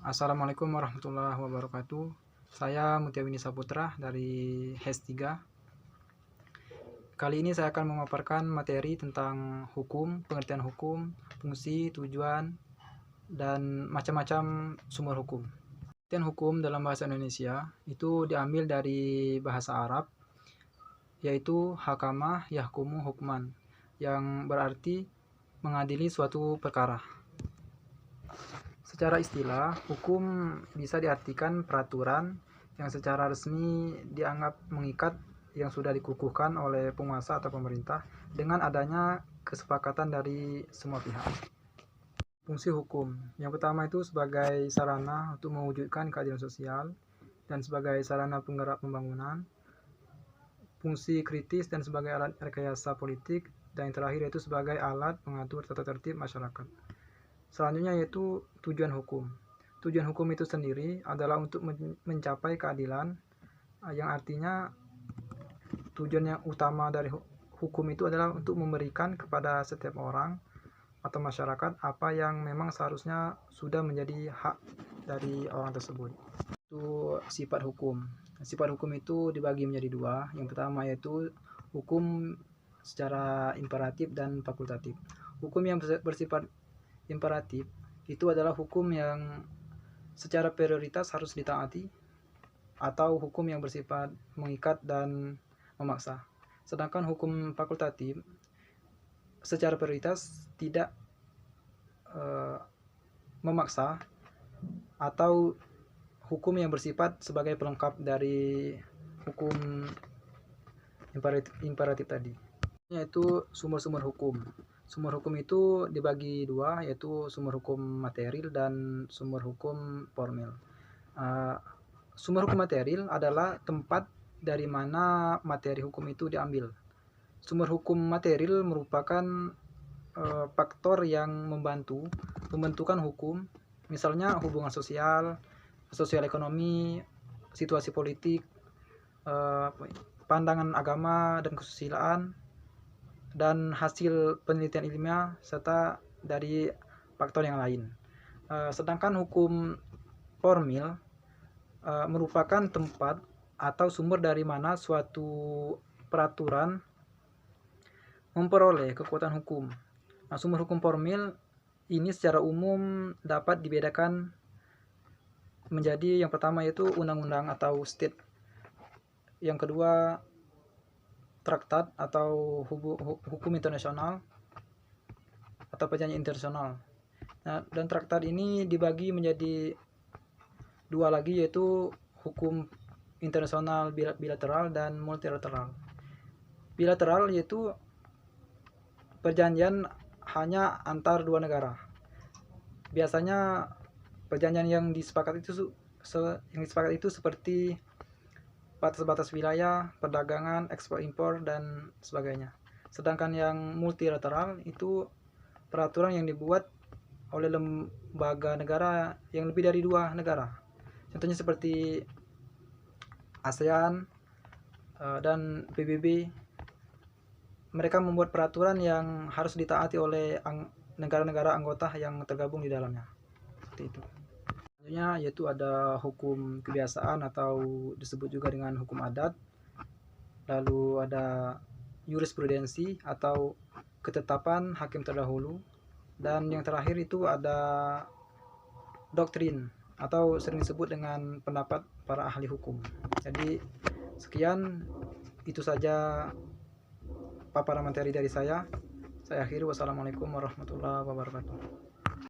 Assalamualaikum warahmatullahi wabarakatuh. Saya Mutiawini Saputra dari HES 3. Kali ini saya akan memaparkan materi tentang hukum, pengertian hukum, fungsi, tujuan, dan macam-macam sumber hukum. Pengertian hukum dalam bahasa Indonesia itu diambil dari bahasa Arab, yaitu hakama yahkumu hukman, yang berarti mengadili suatu perkara. Secara istilah, hukum bisa diartikan peraturan yang secara resmi dianggap mengikat yang sudah dikukuhkan oleh penguasa atau pemerintah dengan adanya kesepakatan dari semua pihak. Fungsi hukum yang pertama itu sebagai sarana untuk mewujudkan keadilan sosial dan sebagai sarana penggerak pembangunan. Fungsi kritis dan sebagai alat rekayasa politik, dan yang terakhir yaitu sebagai alat pengatur tata tertib masyarakat. Selanjutnya yaitu tujuan hukum. Tujuan hukum itu sendiri adalah untuk mencapai keadilan, yang artinya tujuan yang utama dari hukum itu adalah untuk memberikan kepada setiap orang atau masyarakat apa yang memang seharusnya sudah menjadi hak dari orang tersebut. Itu sifat hukum. Sifat hukum itu dibagi menjadi dua. Yang pertama yaitu hukum secara imperatif dan fakultatif. Hukum yang bersifat imperatif itu adalah hukum yang secara prioritas harus ditaati, atau hukum yang bersifat mengikat dan memaksa. Sedangkan hukum fakultatif secara prioritas tidak memaksa, atau hukum yang bersifat sebagai pelengkap dari hukum imperatif tadi, yaitu sumber-sumber hukum. Sumber hukum itu dibagi dua, yaitu sumber hukum material dan sumber hukum formil. Sumber hukum material adalah tempat dari mana materi hukum itu diambil. Sumber hukum material merupakan faktor yang membantu pembentukan hukum, misalnya hubungan sosial, sosial ekonomi, situasi politik, pandangan agama dan kesusilaan, dan hasil penelitian ilmiah, serta dari faktor yang lain. Sedangkan hukum formil merupakan tempat atau sumber dari mana suatu peraturan memperoleh kekuatan hukum. Sumber hukum formil ini secara umum dapat dibedakan menjadi yang pertama yaitu undang-undang atau state, yang kedua traktat atau hukum internasional atau perjanjian internasional. Dan traktat ini dibagi menjadi dua lagi, yaitu hukum internasional bilateral dan multilateral. Bilateral yaitu perjanjian hanya antar dua negara. Biasanya perjanjian yang disepakati itu seperti batas-batas wilayah, perdagangan, ekspor impor, dan sebagainya. Sedangkan yang multilateral itu peraturan yang dibuat oleh lembaga negara yang lebih dari dua negara. Contohnya seperti ASEAN dan PBB. Mereka membuat peraturan yang harus ditaati oleh negara-negara anggota yang tergabung di dalamnya. Seperti itu. Selanjutnya yaitu ada hukum kebiasaan atau disebut juga dengan hukum adat. Lalu ada jurisprudensi atau ketetapan hakim terdahulu. Dan yang terakhir itu ada doktrin atau sering disebut dengan pendapat para ahli hukum. Jadi sekian, itu saja paparan materi dari saya. Saya akhiri. Wassalamualaikum warahmatullahi wabarakatuh.